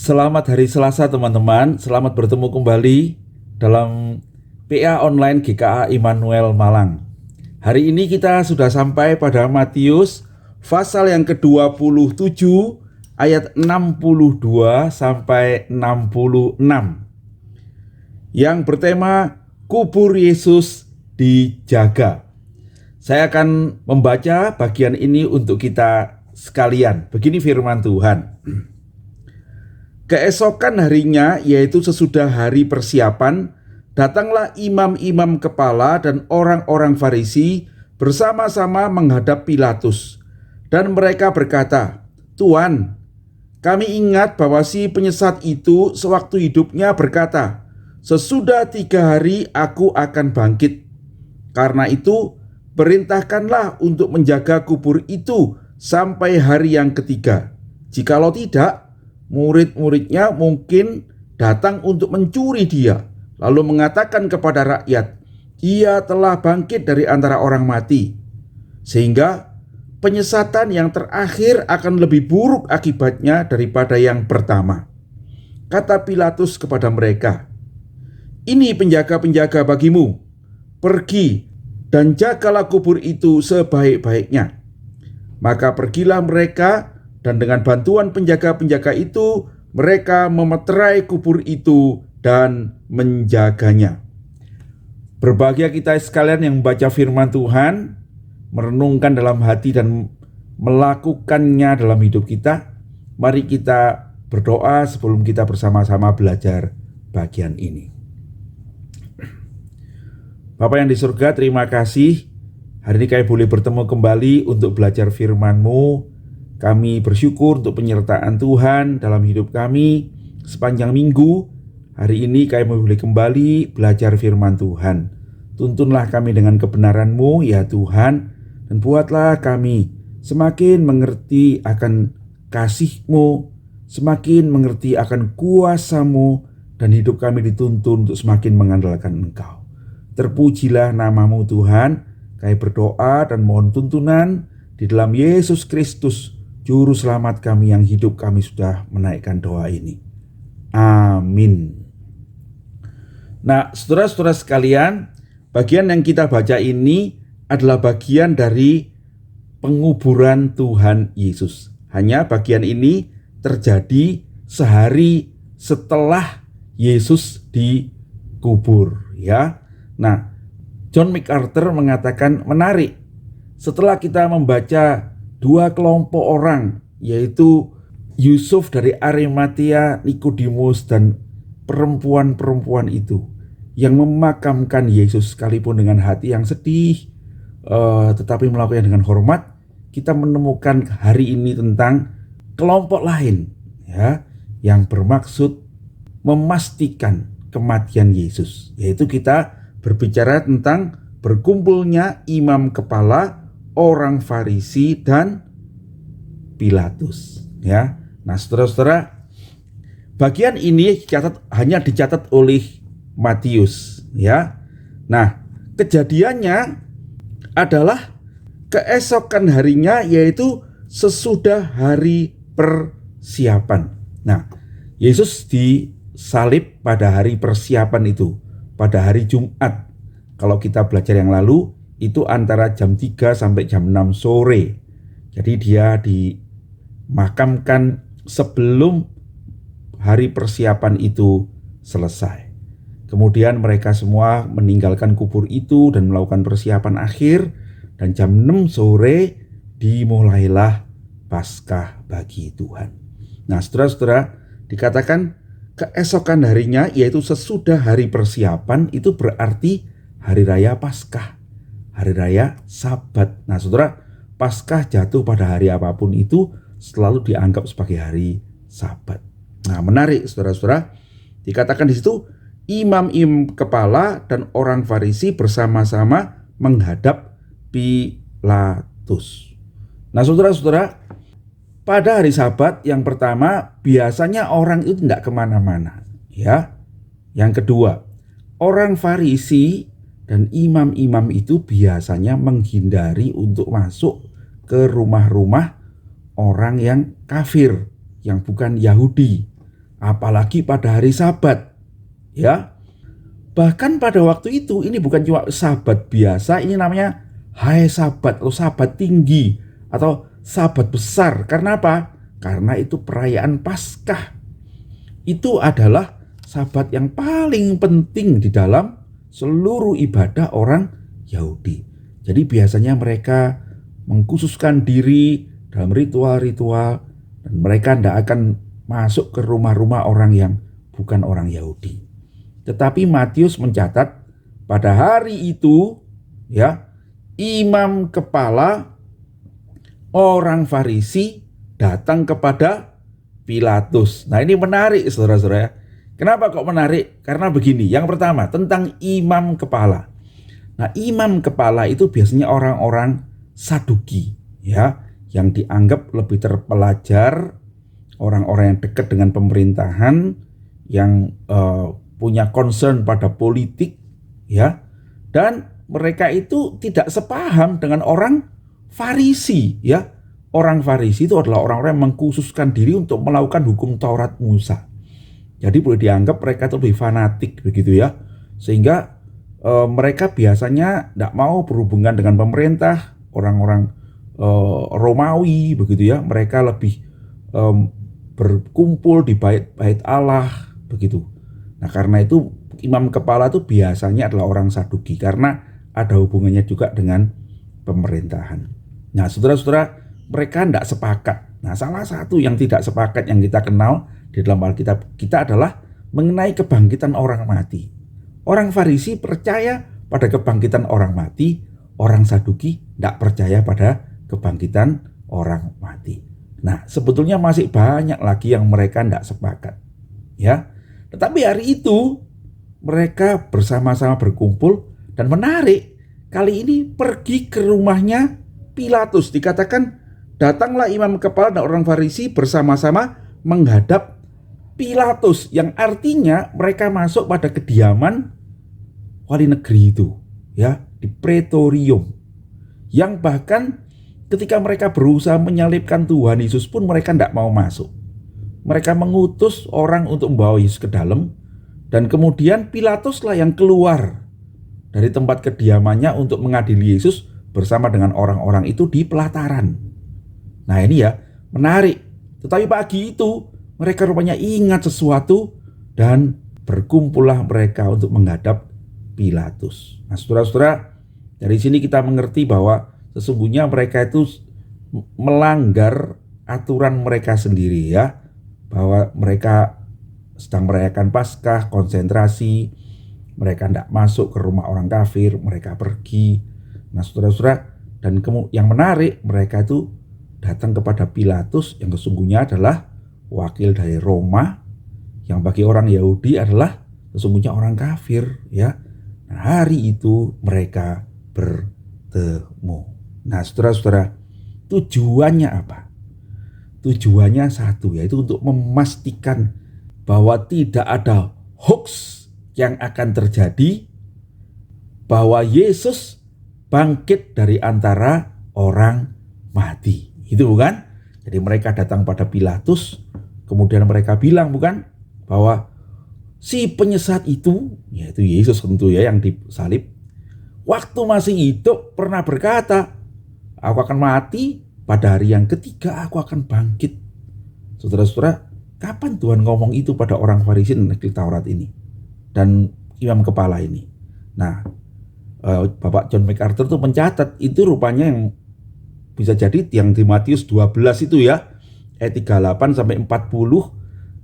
Selamat hari Selasa teman-teman, selamat bertemu kembali dalam PA Online GKA Immanuel Malang. Hari ini kita sudah sampai pada Matius pasal yang ke-27 ayat 62 sampai 66 yang bertema kubur Yesus dijaga. Saya akan membaca bagian ini untuk kita sekalian. Begini firman Tuhan. Keesokan harinya, yaitu sesudah hari persiapan, datanglah imam-imam kepala dan orang-orang Farisi bersama-sama menghadap Pilatus. Dan mereka berkata, "Tuan, kami ingat bahwa si penyesat itu sewaktu hidupnya berkata, 'Sesudah 3 hari aku akan bangkit.' Karena itu, perintahkanlah untuk menjaga kubur itu sampai hari yang ketiga. Jikalau tidak, murid-muridnya mungkin datang untuk mencuri dia, lalu mengatakan kepada rakyat, 'Ia telah bangkit dari antara orang mati.' Sehingga penyesatan yang terakhir akan lebih buruk akibatnya daripada yang pertama." Kata Pilatus kepada mereka, "Ini penjaga-penjaga bagimu. Pergi dan jagalah kubur itu sebaik-baiknya." Maka pergilah mereka, dan dengan bantuan penjaga-penjaga itu, mereka memeterai kubur itu dan menjaganya. Berbahagia kita sekalian yang membaca firman Tuhan, merenungkan dalam hati dan melakukannya dalam hidup kita. Mari kita berdoa sebelum kita bersama-sama belajar bagian ini. Bapa yang di surga, terima kasih hari ini kami boleh bertemu kembali untuk belajar firman-Mu. Kami bersyukur untuk penyertaan Tuhan dalam hidup kami sepanjang minggu. Hari ini kami boleh kembali belajar firman Tuhan. Tuntunlah kami dengan kebenaran-Mu ya Tuhan, dan buatlah kami semakin mengerti akan kasih-Mu, semakin mengerti akan kuasa-Mu, dan hidup kami dituntun untuk semakin mengandalkan Engkau. Terpujilah nama-Mu Tuhan. Kami berdoa dan mohon tuntunan di dalam Yesus Kristus, Juru Selamat kami yang hidup. Kami sudah menaikkan doa ini. Amin. Nah, saudara-saudara sekalian, bagian yang kita baca ini adalah bagian dari penguburan Tuhan Yesus. Hanya bagian ini terjadi sehari setelah Yesus dikubur, ya. Nah, John MacArthur mengatakan menarik. Setelah kita membaca 2 kelompok orang, yaitu Yusuf dari Arimatea, Nikodemus, dan perempuan-perempuan itu yang memakamkan Yesus sekalipun dengan hati yang sedih, tetapi melakukannya dengan hormat. Kita menemukan hari ini tentang kelompok lain, ya, yang bermaksud memastikan kematian Yesus, yaitu kita berbicara tentang berkumpulnya imam kepala, orang Farisi, dan Pilatus, ya. Nah, saudara-saudara, bagian ini hanya dicatat oleh Matius, ya. Nah, kejadiannya adalah keesokan harinya, yaitu sesudah hari persiapan. Nah, Yesus disalib pada hari persiapan itu, pada hari Jumat. Kalau kita belajar yang lalu, itu antara jam 3 sampai jam 6 sore. Jadi dia dimakamkan sebelum hari persiapan itu selesai. Kemudian mereka semua meninggalkan kubur itu dan melakukan persiapan akhir. Dan jam 6 sore dimulailah Paskah bagi Tuhan. Nah, saudara-saudara, dikatakan keesokan harinya, yaitu sesudah hari persiapan, itu berarti hari raya Paskah, hari raya Sabat. Nah, saudara, Paskah jatuh pada hari apapun itu selalu dianggap sebagai hari Sabat. Nah, menarik saudara-saudara, dikatakan di situ imam-imam kepala dan orang Farisi bersama-sama menghadap Pilatus. Nah, saudara-saudara, pada hari Sabat yang pertama biasanya orang itu tidak kemana-mana, ya. Yang kedua, orang Farisi dan imam-imam itu biasanya menghindari untuk masuk ke rumah-rumah orang yang kafir, yang bukan Yahudi, apalagi pada hari Sabat, ya. Bahkan pada waktu itu ini bukan cuma Sabat biasa, ini namanya Hai Sabat atau Sabat tinggi atau Sabat besar. Karena apa? Karena itu perayaan Paskah. Itu adalah Sabat yang paling penting di dalam seluruh ibadah orang Yahudi. Jadi biasanya mereka mengkhususkan diri dalam ritual-ritual dan mereka tidak akan masuk ke rumah-rumah orang yang bukan orang Yahudi. Tetapi Matius mencatat pada hari itu, ya, imam kepala orang Farisi datang kepada Pilatus. Nah, ini menarik saudara-saudara ya. Kenapa kok menarik? Karena begini, yang pertama tentang imam kepala. Nah, imam kepala itu biasanya orang-orang Saduki, ya, yang dianggap lebih terpelajar, orang-orang yang dekat dengan pemerintahan, yang punya concern pada politik, ya, dan mereka itu tidak sepaham dengan orang Farisi, ya. Orang Farisi itu adalah orang-orang yang mengkhususkan diri untuk melakukan hukum Taurat Musa. Jadi boleh dianggap mereka itu lebih fanatik begitu ya, sehingga mereka biasanya tidak mau berhubungan dengan pemerintah, orang-orang Romawi begitu ya. Mereka lebih berkumpul di bait-bait Allah begitu. Nah, karena itu imam kepala itu biasanya adalah orang Saduki karena ada hubungannya juga dengan pemerintahan. Nah, saudara-saudara, mereka tidak sepakat. Nah, salah satu yang tidak sepakat yang kita kenal di dalam Alkitab kita adalah mengenai kebangkitan orang mati. Orang Farisi percaya pada kebangkitan orang mati, orang Saduki tidak percaya pada kebangkitan orang mati. Nah, sebetulnya masih banyak lagi yang mereka tidak sepakat, ya. Tetapi hari itu mereka bersama-sama berkumpul dan menarik. Kali ini pergi ke rumahnya Pilatus. Dikatakan datanglah imam kepala dan orang Farisi bersama-sama menghadap Pilatus, yang artinya mereka masuk pada kediaman wali negeri itu, ya, di Praetorium. Yang bahkan ketika mereka berusaha menyalibkan Tuhan Yesus pun mereka tidak mau masuk. Mereka mengutus orang untuk membawa Yesus ke dalam, dan kemudian Pilatuslah yang keluar dari tempat kediamannya untuk mengadili Yesus bersama dengan orang-orang itu di pelataran. Nah, ini ya menarik. Tetapi pagi itu mereka rupanya ingat sesuatu dan berkumpullah mereka untuk menghadap Pilatus. Nah, saudara-saudara, dari sini kita mengerti bahwa sesungguhnya mereka itu melanggar aturan mereka sendiri, ya. Bahwa mereka sedang merayakan Paskah, konsentrasi, mereka tidak masuk ke rumah orang kafir, mereka pergi. Nah, saudara-saudara, dan yang menarik, mereka itu datang kepada Pilatus yang sesungguhnya adalah wakil dari Roma, yang bagi orang Yahudi adalah sesungguhnya orang kafir, ya. Nah, hari itu mereka bertemu. Nah, saudara-saudara, tujuannya apa? Tujuannya satu, yaitu untuk memastikan bahwa tidak ada hoax yang akan terjadi, bahwa Yesus bangkit dari antara orang mati. Itu bukan? Jadi mereka datang pada Pilatus, kemudian mereka bilang bukan bahwa si penyesat itu, yaitu Yesus tentu ya yang disalib, waktu masih hidup pernah berkata, aku akan mati, pada hari yang ketiga aku akan bangkit. Saudara-saudara, kapan Tuhan ngomong itu pada orang Farisi dan ahli Taurat ini dan imam kepala ini? Nah, Bapak John MacArthur tuh mencatat itu rupanya yang bisa jadi yang di Matius 12 itu ya, ayat 38 sampai 40.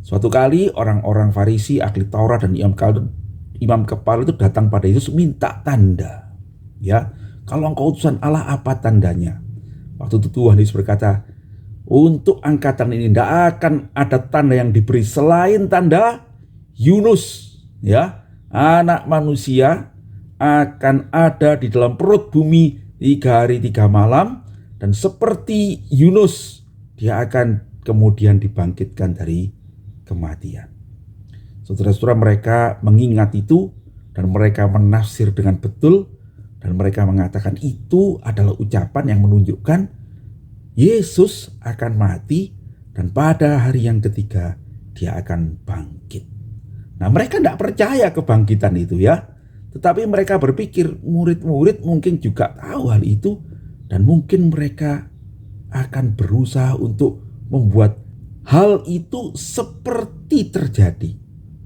Suatu kali orang-orang Farisi, ahli Taurat dan imam kepala itu datang pada Yesus minta tanda. Ya, kalau engkau utusan Allah, apa tandanya? Waktu itu Tuhan Yesus berkata, untuk angkatan ini tidak akan ada tanda yang diberi selain tanda Yunus, ya. Anak manusia akan ada di dalam perut bumi 3 hari 3 malam, dan seperti Yunus dia akan kemudian dibangkitkan dari kematian. Saudara-saudara, mereka mengingat itu dan mereka menafsir dengan betul, dan mereka mengatakan itu adalah ucapan yang menunjukkan Yesus akan mati dan pada hari yang ketiga dia akan bangkit. Nah, mereka tidak percaya kebangkitan itu ya. Tetapi mereka berpikir murid-murid mungkin juga tahu hal itu. Dan mungkin mereka akan berusaha untuk membuat hal itu seperti terjadi.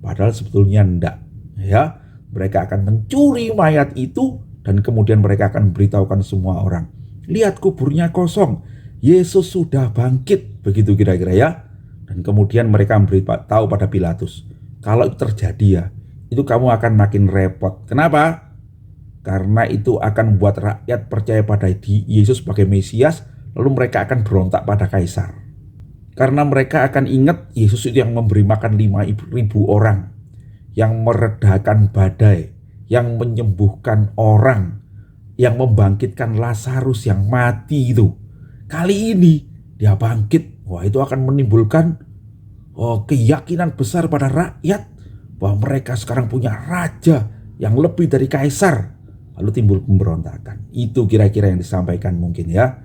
Padahal sebetulnya enggak ya. Mereka akan mencuri mayat itu dan kemudian mereka akan memberitahukan semua orang. Lihat, kuburnya kosong, Yesus sudah bangkit, begitu kira-kira ya. Dan kemudian mereka memberitahu pada Pilatus, kalau itu terjadi ya, itu kamu akan makin repot. Kenapa? Karena itu akan membuat rakyat percaya pada Yesus sebagai Mesias, lalu mereka akan berontak pada Kaisar. Karena mereka akan ingat Yesus itu yang memberi makan 5.000 orang, yang meredakan badai, yang menyembuhkan orang, yang membangkitkan Lazarus yang mati itu. Kali ini dia bangkit. Wah, itu akan menimbulkan keyakinan besar pada rakyat bahwa mereka sekarang punya raja yang lebih dari kaisar. Lalu timbul pemberontakan. Itu kira-kira yang disampaikan mungkin ya.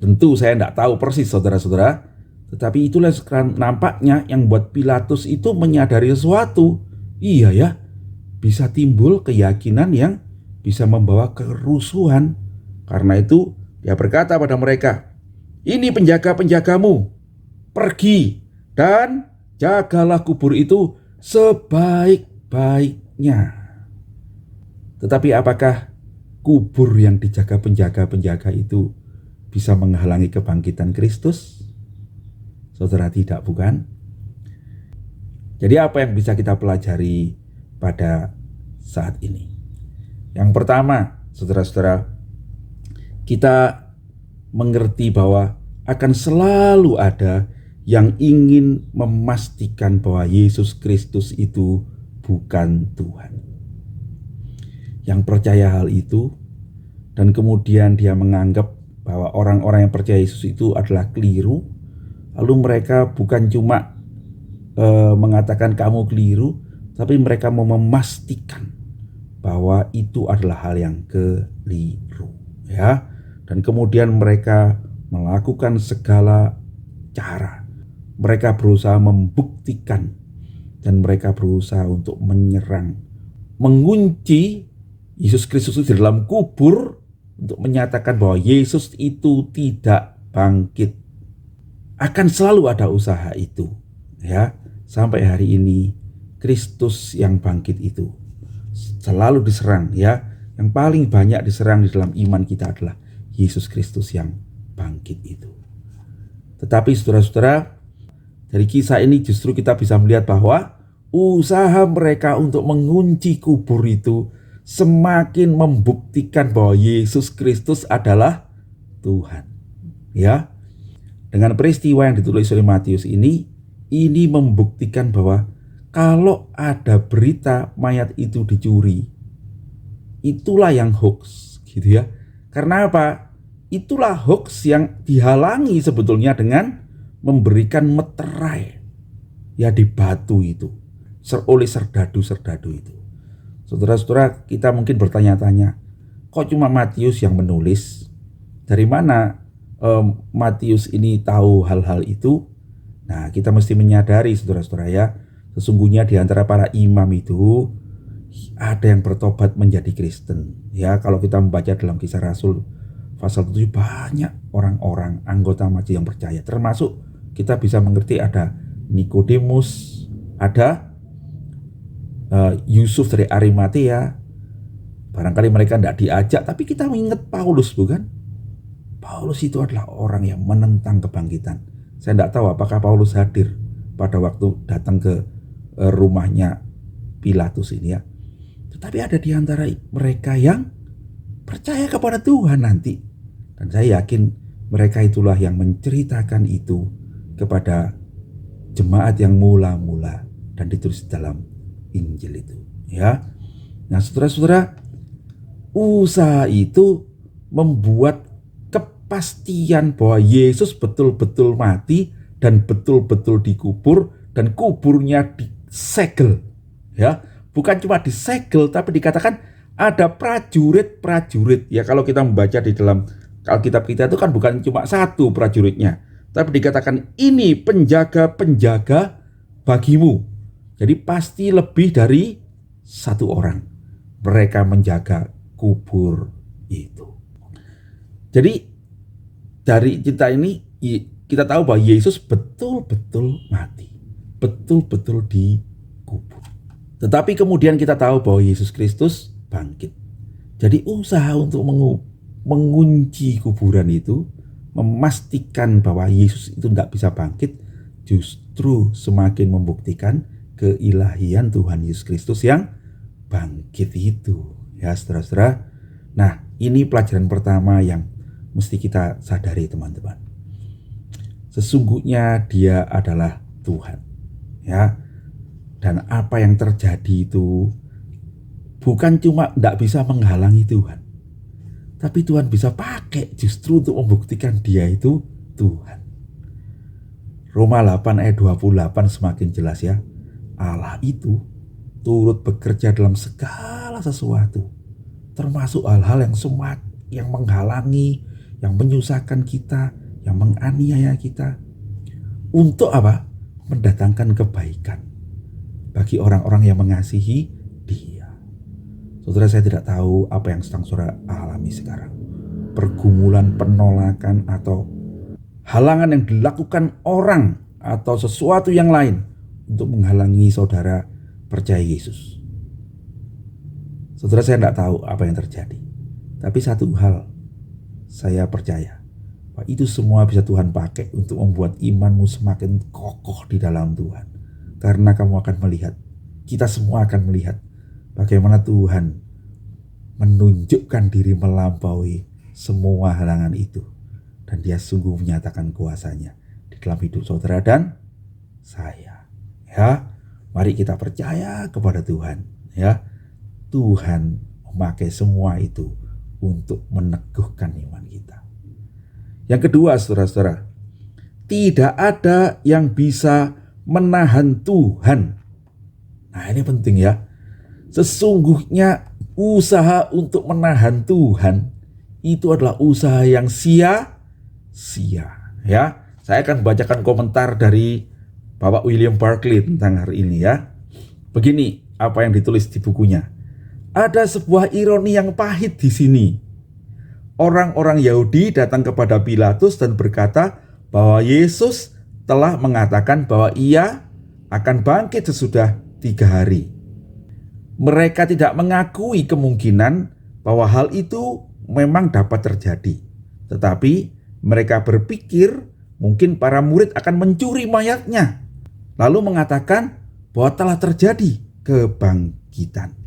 Tentu saya tidak tahu persis saudara-saudara, tetapi itulah nampaknya yang buat Pilatus itu menyadari sesuatu. Iya ya, bisa timbul keyakinan yang bisa membawa kerusuhan. Karena itu dia berkata pada mereka, ini penjaga-penjagamu, pergi dan jagalah kubur itu sebaik-baiknya. Tetapi apakah kubur yang dijaga penjaga-penjaga itu bisa menghalangi kebangkitan Kristus? Saudara, tidak, bukan? Jadi apa yang bisa kita pelajari pada saat ini? Yang pertama, saudara-saudara, kita mengerti bahwa akan selalu ada yang ingin memastikan bahwa Yesus Kristus itu bukan Tuhan. Yang percaya hal itu dan kemudian dia menganggap bahwa orang-orang yang percaya Yesus itu adalah keliru, lalu mereka bukan cuma mengatakan kamu keliru, tapi mereka mau memastikan bahwa itu adalah hal yang keliru ya. Dan kemudian mereka melakukan segala cara. Mereka berusaha membuktikan dan mereka berusaha untuk menyerang, mengunci Yesus Kristus di dalam kubur untuk menyatakan bahwa Yesus itu tidak bangkit. Akan selalu ada usaha itu ya. Sampai hari ini Kristus yang bangkit itu selalu diserang ya. Yang paling banyak diserang di dalam iman kita adalah Yesus Kristus yang bangkit itu. Tetapi saudara-saudara, dari kisah ini justru kita bisa melihat bahwa usaha mereka untuk mengunci kubur itu semakin membuktikan bahwa Yesus Kristus adalah Tuhan. Ya. Dengan peristiwa yang ditulis oleh Matius ini membuktikan bahwa kalau ada berita mayat itu dicuri, itulah yang hoax gitu ya. Karena apa? Itulah hoax yang dihalangi sebetulnya dengan memberikan meterai ya di batu itu oleh serdadu-serdadu itu. Saudara-saudara, kita mungkin bertanya-tanya, kok cuma Matius yang menulis? Dari mana Matius ini tahu hal-hal itu? Nah, kita mesti menyadari saudara-saudara ya, sesungguhnya di antara para imam itu ada yang bertobat menjadi Kristen. Ya, kalau kita membaca dalam Kisah Rasul pasal 7 banyak orang-orang anggota majelis yang percaya. Termasuk kita bisa mengerti ada Nikodemus, ada Yusuf dari Arimatea. Barangkali mereka tidak diajak, tapi kita mengingat Paulus, bukan? Paulus itu adalah orang yang menentang kebangkitan. Saya tidak tahu apakah Paulus hadir pada waktu datang ke rumahnya Pilatus ini ya. Tetapi ada di antara mereka yang percaya kepada Tuhan nanti. Dan saya yakin mereka itulah yang menceritakan itu kepada jemaat yang mula-mula dan ditulis dalam Injil itu ya. Nah, saudara-saudara, usaha itu membuat kepastian bahwa Yesus betul-betul mati dan betul-betul dikubur dan kuburnya disegel ya. Bukan cuma disegel, tapi dikatakan ada prajurit-prajurit ya. Kalau kita membaca di dalam Alkitab kita itu kan bukan cuma satu prajuritnya, tapi dikatakan ini penjaga-penjaga bagimu. Jadi pasti lebih dari satu orang mereka menjaga kubur itu. Jadi dari cerita ini kita tahu bahwa Yesus betul-betul mati, betul-betul dikubur. Tetapi kemudian kita tahu bahwa Yesus Kristus bangkit. Jadi usaha untuk mengunci kuburan itu, memastikan bahwa Yesus itu tidak bisa bangkit, justru semakin membuktikan keilahian Tuhan Yesus Kristus yang bangkit itu. Ya saudara-saudara, nah ini pelajaran pertama yang mesti kita sadari teman-teman. Sesungguhnya Dia adalah Tuhan, ya. Dan apa yang terjadi itu bukan cuma tidak bisa menghalangi Tuhan, tapi Tuhan bisa pakai justru untuk membuktikan Dia itu Tuhan. Roma 8 ayat 28 semakin jelas ya. Allah itu turut bekerja dalam segala sesuatu, termasuk hal-hal yang menghalangi, yang menyusahkan kita, yang menganiaya kita. Untuk apa? Mendatangkan kebaikan bagi orang-orang yang mengasihi Dia. Saudara, saya tidak tahu apa yang sedang saudara alami sekarang. Pergumulan, penolakan, atau halangan yang dilakukan orang atau sesuatu yang lain untuk menghalangi saudara percaya Yesus. Saudara, saya tidak tahu apa yang terjadi. Tapi satu hal, saya percaya bahwa itu semua bisa Tuhan pakai untuk membuat imanmu semakin kokoh di dalam Tuhan. Karena kamu akan melihat, kita semua akan melihat bagaimana Tuhan menunjukkan diri melampaui semua halangan itu. Dan Dia sungguh menyatakan kuasanya di dalam hidup saudara dan saya. Ya, mari kita percaya kepada Tuhan. Ya, Tuhan memakai semua itu untuk meneguhkan iman kita. Yang kedua, saudara-saudara, tidak ada yang bisa menahan Tuhan. Nah, ini penting ya. Sesungguhnya usaha untuk menahan Tuhan itu adalah usaha yang sia-sia. Ya, saya akan bacakan komentar dari Bapak William Barclay tentang hari ini ya. Begini apa yang ditulis di bukunya. Ada sebuah ironi yang pahit di sini. Orang-orang Yahudi datang kepada Pilatus dan berkata bahwa Yesus telah mengatakan bahwa Ia akan bangkit sesudah 3 hari. Mereka tidak mengakui kemungkinan bahwa hal itu memang dapat terjadi. Tetapi mereka berpikir mungkin para murid akan mencuri mayatnya, lalu mengatakan bahwa telah terjadi kebangkitan.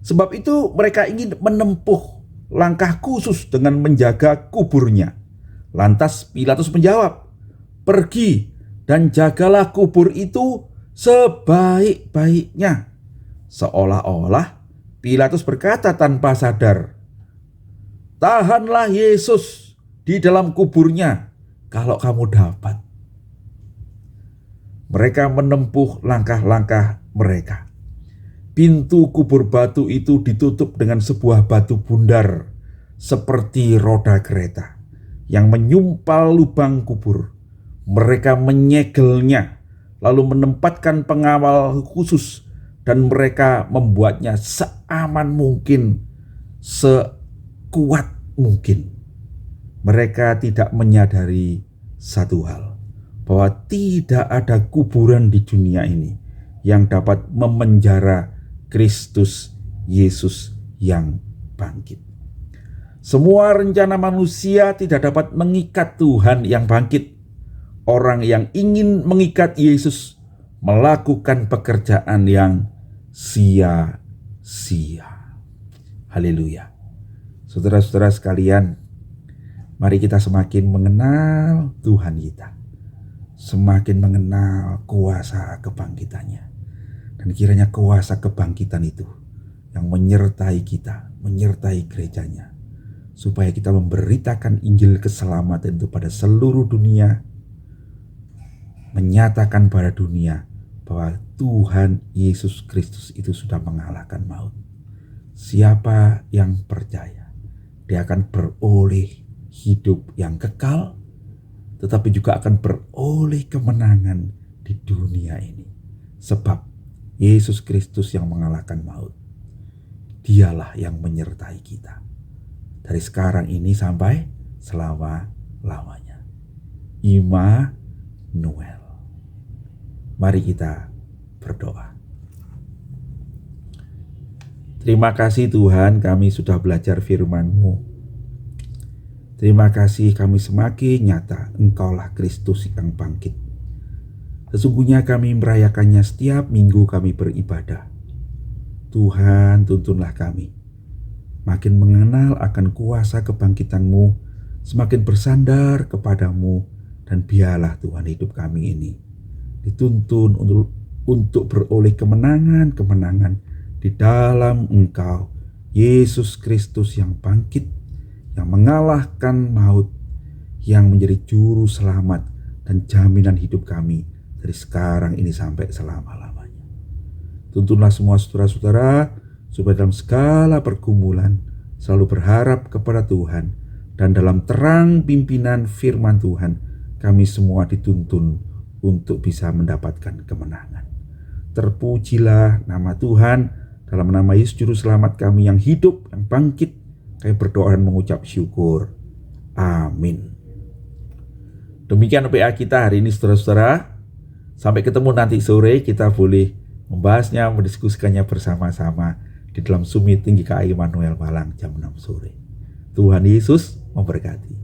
Sebab itu mereka ingin menempuh langkah khusus dengan menjaga kuburnya. Lantas Pilatus menjawab, "Pergi dan jagalah kubur itu sebaik-baiknya." Seolah-olah Pilatus berkata tanpa sadar, "Tahanlah Yesus di dalam kuburnya kalau kamu dapat." Mereka menempuh langkah-langkah mereka. Pintu kubur batu itu ditutup dengan sebuah batu bundar seperti roda kereta yang menyumpal lubang kubur. Mereka menyegelnya, lalu menempatkan pengawal khusus, dan mereka membuatnya seaman mungkin, sekuat mungkin. Mereka tidak menyadari satu hal, bahwa tidak ada kuburan di dunia ini yang dapat memenjara Kristus Yesus yang bangkit. Semua rencana manusia tidak dapat mengikat Tuhan yang bangkit. Orang yang ingin mengikat Yesus melakukan pekerjaan yang sia-sia. Haleluya. Saudara-saudara sekalian, mari kita semakin mengenal Tuhan kita, semakin mengenal kuasa kebangkitannya. Dan kiranya kuasa kebangkitan itu yang menyertai kita, menyertai gerejanya, supaya kita memberitakan Injil keselamatan itu pada seluruh dunia, menyatakan pada dunia bahwa Tuhan Yesus Kristus itu sudah mengalahkan maut. Siapa yang percaya, dia akan beroleh hidup yang kekal, tetapi juga akan beroleh kemenangan di dunia ini. Sebab Yesus Kristus yang mengalahkan maut, Dialah yang menyertai kita dari sekarang ini sampai selama-lamanya. Immanuel. Mari kita berdoa. Terima kasih Tuhan, kami sudah belajar firman-Mu. Terima kasih, kami semakin nyata Engkaulah Kristus yang bangkit. Sesungguhnya kami merayakannya setiap minggu kami beribadah. Tuhan, tuntunlah kami makin mengenal akan kuasa kebangkitan-Mu, semakin bersandar kepadamu, dan biarlah Tuhan hidup kami ini dituntun untuk beroleh kemenangan-kemenangan di dalam Engkau, Yesus Kristus yang bangkit, yang mengalahkan maut, yang menjadi juru selamat dan jaminan hidup kami dari sekarang ini sampai selama-lamanya. Tuntunlah semua saudara-saudara supaya dalam segala pergumulan selalu berharap kepada Tuhan, dan dalam terang pimpinan firman Tuhan kami semua dituntun untuk bisa mendapatkan kemenangan. Terpujilah nama Tuhan. Dalam nama Yesus Juru Selamat kami yang hidup, yang bangkit, kami berdoa dan mengucap syukur. Amin. Demikian PA kita hari ini saudara-saudara. Sampai ketemu nanti sore, kita boleh membahasnya, mendiskusikannya bersama-sama di dalam Zoom meeting GKI Immanuel Malang jam 6 sore. Tuhan Yesus memberkati.